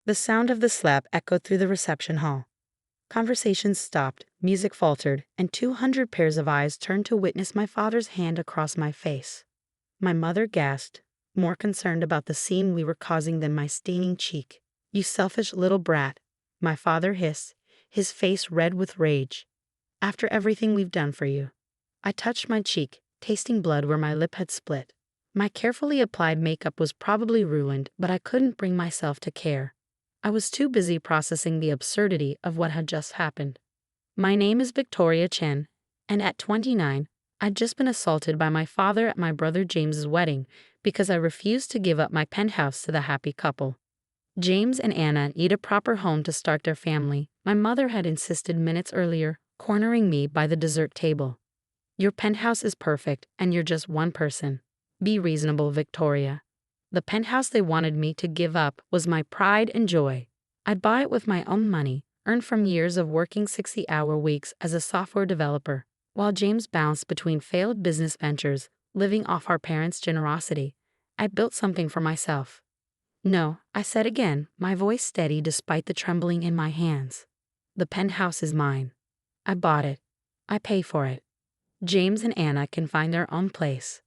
The sound of the slap echoed through the reception hall. Conversations stopped, music faltered, and 200 pairs of eyes turned to witness my father's hand across my face. My mother gasped, more concerned about the scene we were causing than my staining cheek. "You selfish little brat," my father hissed, his face red with rage. "After everything we've done for you." I touched my cheek, tasting blood where my lip had split. My carefully applied makeup was probably ruined, but I couldn't bring myself to care. I was too busy processing the absurdity of what had just happened. My name is Victoria Chen, and at 29, I'd just been assaulted by my father at my brother James's wedding because I refused to give up my penthouse to the happy couple. James and Anna need a proper home to start their family, my mother had insisted minutes earlier, cornering me by the dessert table. "Your penthouse is perfect, and you're just one person. Be reasonable, Victoria." The penthouse they wanted me to give up was my pride and joy. I'd buy it with my own money, earned from years of working 60-hour weeks as a software developer. While James bounced between failed business ventures, living off our parents' generosity, I built something for myself. "No," I said again, my voice steady despite the trembling in my hands. "The penthouse is mine. I bought it. I pay for it. James and Anna can find their own place."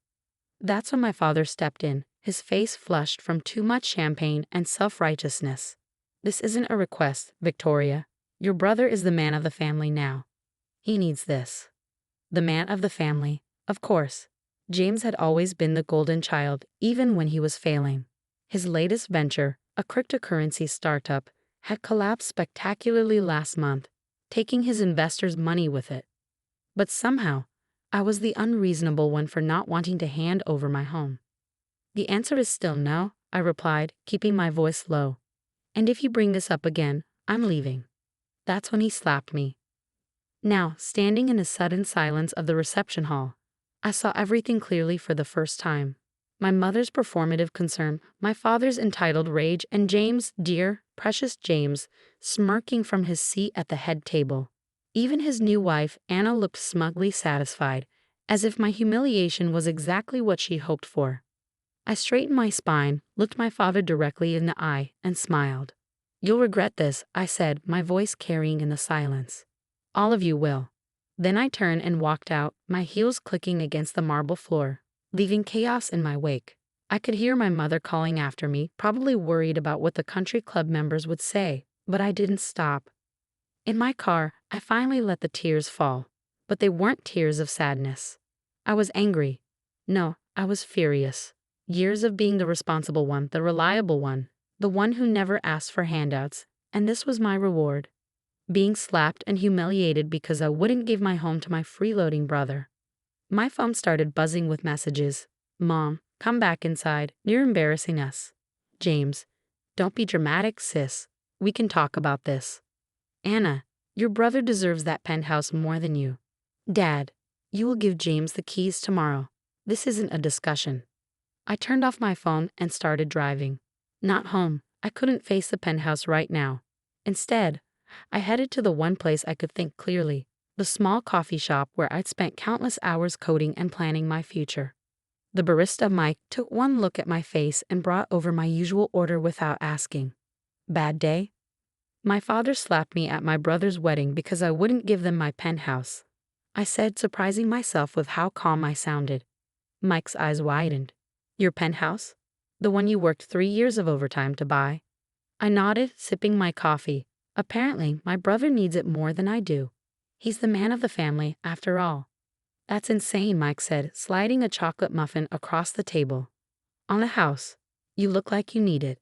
That's when my father stepped in, his face flushed from too much champagne and self-righteousness. "This isn't a request, Victoria. Your brother is the man of the family now. He needs this." The man of the family, of course. James had always been the golden child, even when he was failing. His latest venture, a cryptocurrency startup, had collapsed spectacularly last month, taking his investors' money with it. But somehow, I was the unreasonable one for not wanting to hand over my home. "The answer is still no," I replied, keeping my voice low. "And if you bring this up again, I'm leaving." That's when he slapped me. Now, standing in the sudden silence of the reception hall, I saw everything clearly for the first time. My mother's performative concern, my father's entitled rage, and James, dear, precious James, smirking from his seat at the head table. Even his new wife, Anna, looked smugly satisfied, as if my humiliation was exactly what she hoped for. I straightened my spine, looked my father directly in the eye, and smiled. "You'll regret this," I said, my voice carrying in the silence. "All of you will." Then I turned and walked out, my heels clicking against the marble floor, leaving chaos in my wake. I could hear my mother calling after me, probably worried about what the country club members would say, but I didn't stop. In my car, I finally let the tears fall, but they weren't tears of sadness. I was angry. No, I was furious. Years of being the responsible one, the reliable one, the one who never asked for handouts, and this was my reward. Being slapped and humiliated because I wouldn't give my home to my freeloading brother. My phone started buzzing with messages. "Mom, come back inside. You're embarrassing us." "James, don't be dramatic, sis. We can talk about this." "Anna, your brother deserves that penthouse more than you." "Dad, you will give James the keys tomorrow. This isn't a discussion." I turned off my phone and started driving. Not home. I couldn't face the penthouse right now. Instead, I headed to the one place I could think clearly, the small coffee shop where I'd spent countless hours coding and planning my future. The barista Mike took one look at my face and brought over my usual order without asking. "Bad day?" "My father slapped me at my brother's wedding because I wouldn't give them my penthouse," I said, surprising myself with how calm I sounded. Mike's eyes widened. "Your penthouse? The one you worked 3 years of overtime to buy?" I nodded, sipping my coffee. Apparently, my brother needs it more than I do. He's the man of the family, after all. "That's insane," Mike said, sliding a chocolate muffin across the table. "On the house. You look like you need it."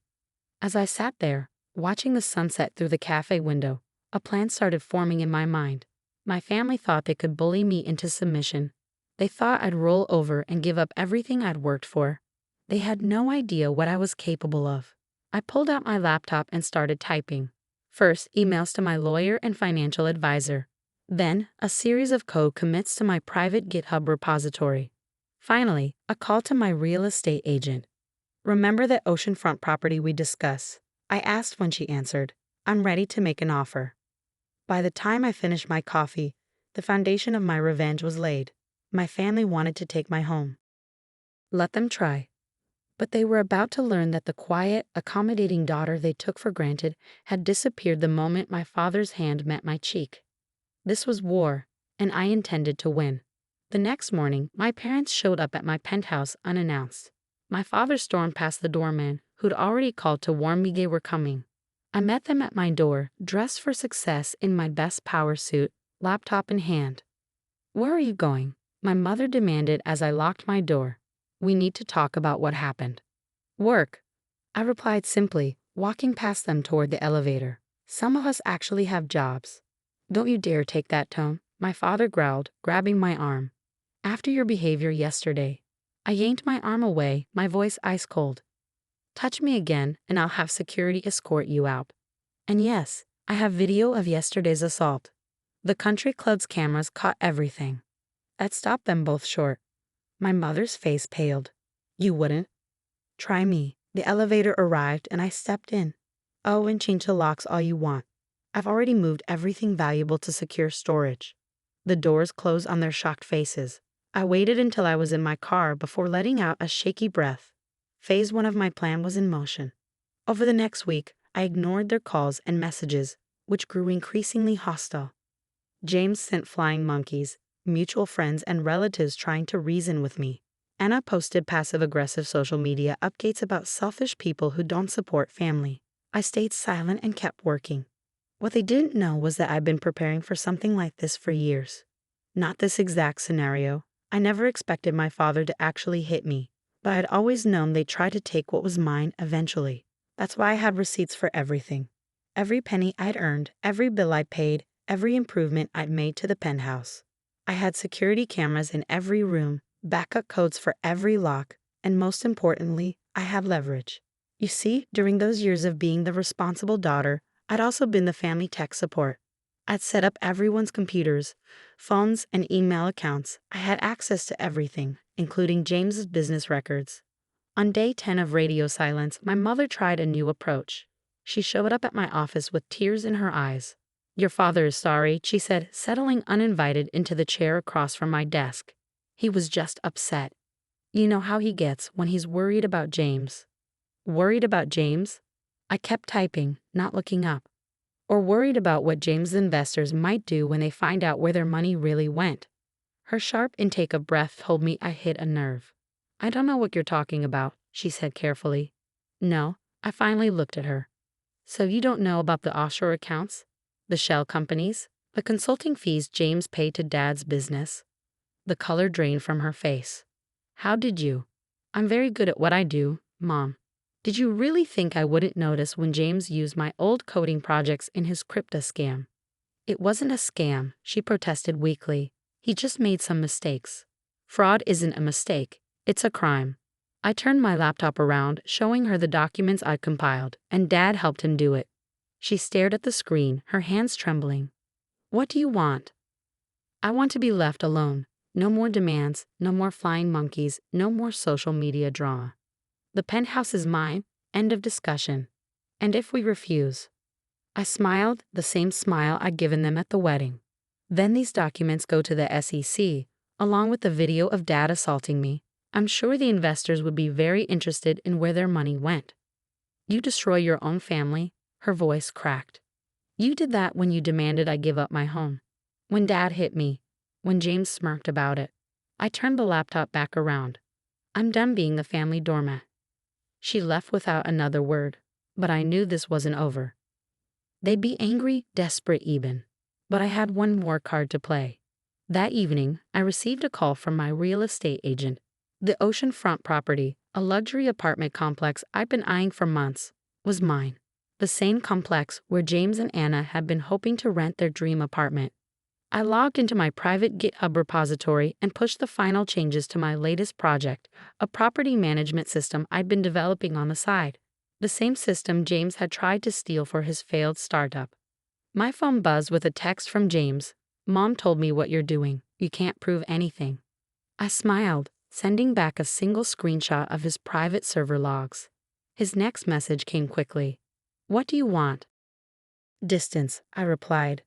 As I sat there, watching the sunset through the cafe window, a plan started forming in my mind. My family thought they could bully me into submission. They thought I'd roll over and give up everything I'd worked for. They had no idea what I was capable of. I pulled out my laptop and started typing. First, emails to my lawyer and financial advisor. Then, a series of code commits to my private GitHub repository. Finally, a call to my real estate agent. "Remember that oceanfront property we discussed?" I asked when she answered. "I'm ready to make an offer." By the time I finished my coffee, the foundation of my revenge was laid. My family wanted to take my home. Let them try. But they were about to learn that the quiet, accommodating daughter they took for granted had disappeared the moment my father's hand met my cheek. This was war, and I intended to win. The next morning, my parents showed up at my penthouse unannounced. My father stormed past the doorman, who'd already called to warn me they were coming. I met them at my door, dressed for success in my best power suit, laptop in hand. "Where are you going?" my mother demanded as I locked my door. "We need to talk about what happened." "Work," I replied simply, walking past them toward the elevator. "Some of us actually have jobs." "Don't you dare take that tone," my father growled, grabbing my arm. "After your behavior yesterday." I yanked my arm away, my voice ice cold. "Touch me again, and I'll have security escort you out." And yes, I have video of yesterday's assault. The country club's cameras caught everything. That stopped them both short. My mother's face paled. "You wouldn't?" "Try me." The elevator arrived and I stepped in. "Oh, and change the locks all you want. I've already moved everything valuable to secure storage." The doors closed on their shocked faces. I waited until I was in my car before letting out a shaky breath. Phase 1 of my plan was in motion. Over the next week, I ignored their calls and messages, which grew increasingly hostile. James sent flying monkeys, mutual friends and relatives trying to reason with me. Anna posted passive-aggressive social media updates about selfish people who don't support family. I stayed silent and kept working. What they didn't know was that I'd been preparing for something like this for years. Not this exact scenario. I never expected my father to actually hit me, but I'd always known they'd try to take what was mine eventually. That's why I had receipts for everything. Every penny I'd earned, every bill I paid, every improvement I'd made to the penthouse. I had security cameras in every room, backup codes for every lock, and most importantly, I had leverage. You see, during those years of being the responsible daughter, I'd also been the family tech support. I'd set up everyone's computers, phones, and email accounts. I had access to everything, including James's business records. On day 10 of radio silence, my mother tried a new approach. She showed up at my office with tears in her eyes. "Your father is sorry," she said, settling uninvited into the chair across from my desk. "He was just upset. You know how he gets when he's worried about James." Worried about James? I kept typing, not looking up. Or worried about what James' investors might do when they find out where their money really went. Her sharp intake of breath told me I hit a nerve. "I don't know what you're talking about," she said carefully. "No," I finally looked at her. "So you don't know about the offshore accounts? The shell companies? The consulting fees James paid to Dad's business?" The color drained from her face. "How did you?" "I'm very good at what I do, Mom." "Did you really think I wouldn't notice when James used my old coding projects in his crypto scam?" "It wasn't a scam," she protested weakly. "He just made some mistakes." "Fraud isn't a mistake. It's a crime." I turned my laptop around, showing her the documents I'd compiled, and Dad helped him do it. She stared at the screen, her hands trembling. "What do you want?" "I want to be left alone. No more demands, no more flying monkeys, no more social media drama. The penthouse is mine, end of discussion. And if we refuse?" I smiled, the same smile I'd given them at the wedding. "Then these documents go to the SEC, along with the video of Dad assaulting me. I'm sure the investors would be very interested in where their money went." "You destroy your own family?" Her voice cracked. "You did that when you demanded I give up my home. When Dad hit me. When James smirked about it." I turned the laptop back around. "I'm done being the family doormat." She left without another word, but I knew this wasn't over. They'd be angry, desperate even. But I had one more card to play. That evening, I received a call from my real estate agent. The oceanfront property, a luxury apartment complex I'd been eyeing for months, was mine. The same complex where James and Anna had been hoping to rent their dream apartment. I logged into my private GitHub repository and pushed the final changes to my latest project, a property management system I'd been developing on the side. The same system James had tried to steal for his failed startup. My phone buzzed with a text from James. "Mom told me what you're doing. You can't prove anything." I smiled, sending back a single screenshot of his private server logs. His next message came quickly. "What do you want?" "Distance," I replied.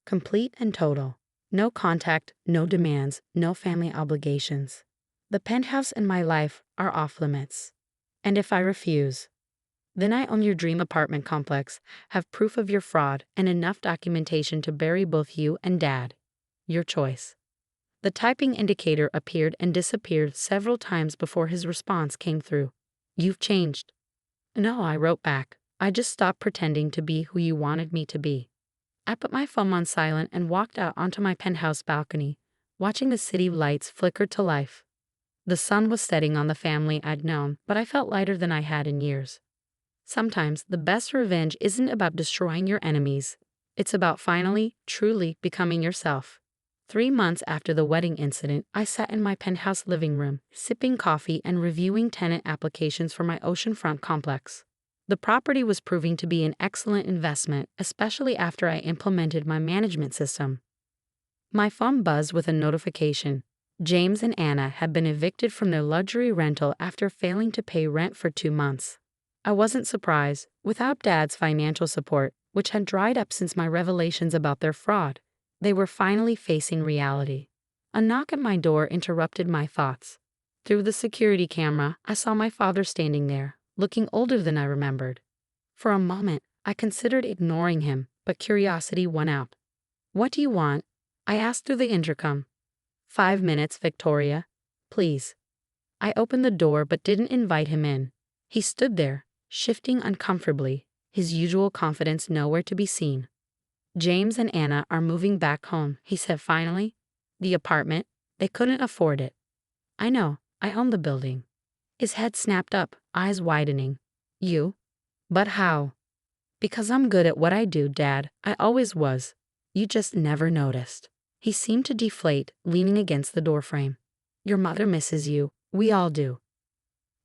"Complete and total. No contact, no demands, no family obligations. The penthouse and my life are off limits." And if I refuse? Then I own your dream apartment complex, have proof of your fraud, and enough documentation to bury both you and Dad. Your choice. The typing indicator appeared and disappeared several times before his response came through. You've changed. No, I wrote back. I just stopped pretending to be who you wanted me to be. I put my phone on silent and walked out onto my penthouse balcony, watching the city lights flicker to life. The sun was setting on the family I'd known, but I felt lighter than I had in years. Sometimes the best revenge isn't about destroying your enemies. It's about finally, truly becoming yourself. 3 months after the wedding incident, I sat in my penthouse living room, sipping coffee and reviewing tenant applications for my oceanfront complex. The property was proving to be an excellent investment, especially after I implemented my management system. My phone buzzed with a notification. James and Anna had been evicted from their luxury rental after failing to pay rent for 2 months. I wasn't surprised. Without Dad's financial support, which had dried up since my revelations about their fraud, they were finally facing reality. A knock at my door interrupted my thoughts. Through the security camera, I saw my father standing there, looking older than I remembered. For a moment, I considered ignoring him, but curiosity won out. What do you want? I asked through the intercom. 5 minutes, Victoria. Please. I opened the door but didn't invite him in. He stood there, shifting uncomfortably, his usual confidence nowhere to be seen. James and Anna are moving back home, he said finally. The apartment, they couldn't afford it. I know, I own the building. His head snapped up, eyes widening. You? But how? Because I'm good at what I do, Dad. I always was. You just never noticed. He seemed to deflate, leaning against the doorframe. Your mother misses you. We all do.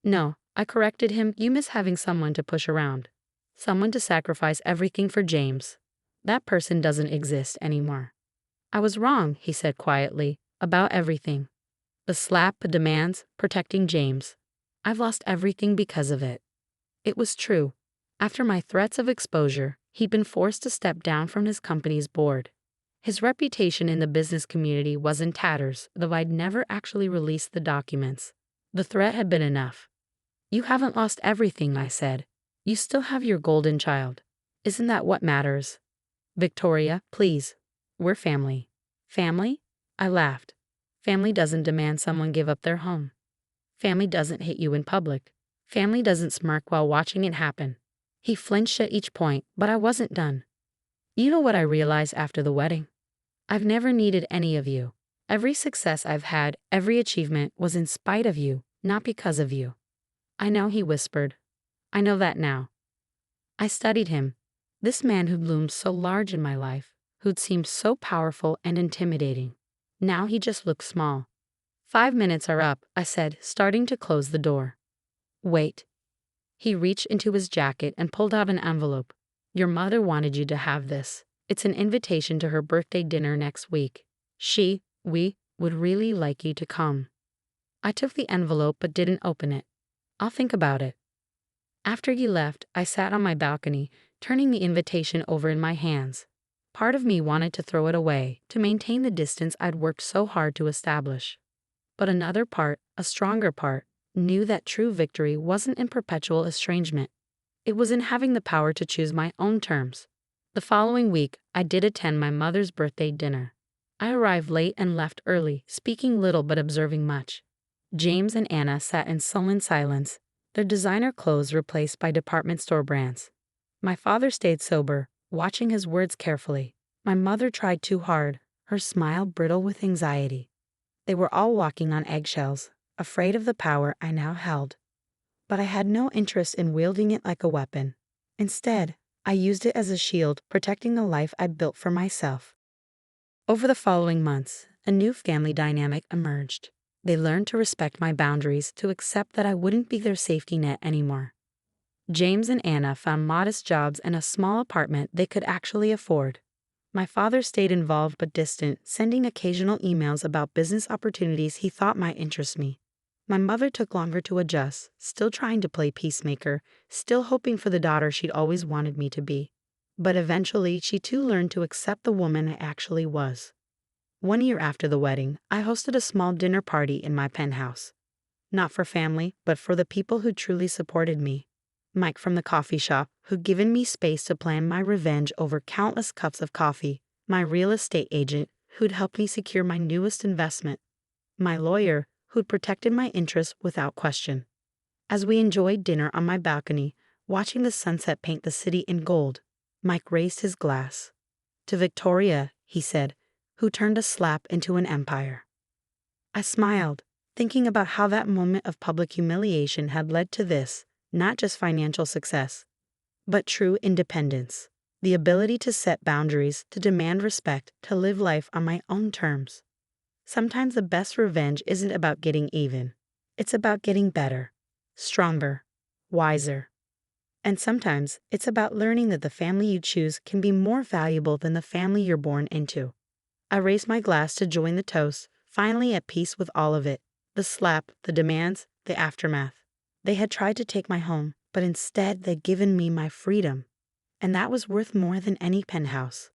No, I corrected him. You miss having someone to push around. Someone to sacrifice everything for James. That person doesn't exist anymore. I was wrong, he said quietly, about everything. The slap, the demands, protecting James. I've lost everything because of it. It was true. After my threats of exposure, he'd been forced to step down from his company's board. His reputation in the business community was in tatters, though I'd never actually released the documents. The threat had been enough. You haven't lost everything, I said. You still have your golden child. Isn't that what matters? Victoria, please. We're family. Family? I laughed. Family doesn't demand someone give up their home. Family doesn't hit you in public. Family doesn't smirk while watching it happen. He flinched at each point, but I wasn't done. You know what I realized after the wedding? I've never needed any of you. Every success I've had, every achievement was in spite of you, not because of you. I know, he whispered. I know that now. I studied him. This man who'd loomed so large in my life, who'd seemed so powerful and intimidating. Now he just looked small. 5 minutes are up, I said, starting to close the door. Wait. He reached into his jacket and pulled out an envelope. Your mother wanted you to have this. It's an invitation to her birthday dinner next week. We would really like you to come. I took the envelope but didn't open it. I'll think about it. After he left, I sat on my balcony, turning the invitation over in my hands. Part of me wanted to throw it away, to maintain the distance I'd worked so hard to establish. But another part, a stronger part, knew that true victory wasn't in perpetual estrangement. It was in having the power to choose my own terms. The following week, I did attend my mother's birthday dinner. I arrived late and left early, speaking little but observing much. James and Anna sat in sullen silence, their designer clothes replaced by department store brands. My father stayed sober, watching his words carefully. My mother tried too hard, her smile brittle with anxiety. They were all walking on eggshells, afraid of the power I now held. But I had no interest in wielding it like a weapon. Instead, I used it as a shield, protecting the life I'd built for myself. Over the following months, a new family dynamic emerged. They learned to respect my boundaries, to accept that I wouldn't be their safety net anymore. James and Anna found modest jobs and a small apartment they could actually afford. My father stayed involved but distant, sending occasional emails about business opportunities he thought might interest me. My mother took longer to adjust, still trying to play peacemaker, still hoping for the daughter she'd always wanted me to be. But eventually, she too learned to accept the woman I actually was. 1 year after the wedding, I hosted a small dinner party in my penthouse. Not for family, but for the people who truly supported me. Mike from the coffee shop, who'd given me space to plan my revenge over countless cups of coffee. My real estate agent, who'd helped me secure my newest investment. My lawyer, who'd protected my interests without question. As we enjoyed dinner on my balcony, watching the sunset paint the city in gold, Mike raised his glass. To Victoria, he said, who turned a slap into an empire. I smiled, thinking about how that moment of public humiliation had led to this, not just financial success, but true independence. The ability to set boundaries, to demand respect, to live life on my own terms. Sometimes the best revenge isn't about getting even. It's about getting better, stronger, wiser. And sometimes it's about learning that the family you choose can be more valuable than the family you're born into. I raised my glass to join the toast, finally at peace with all of it. The slap, the demands, the aftermath. They had tried to take my home, but instead they'd given me my freedom. And that was worth more than any penthouse.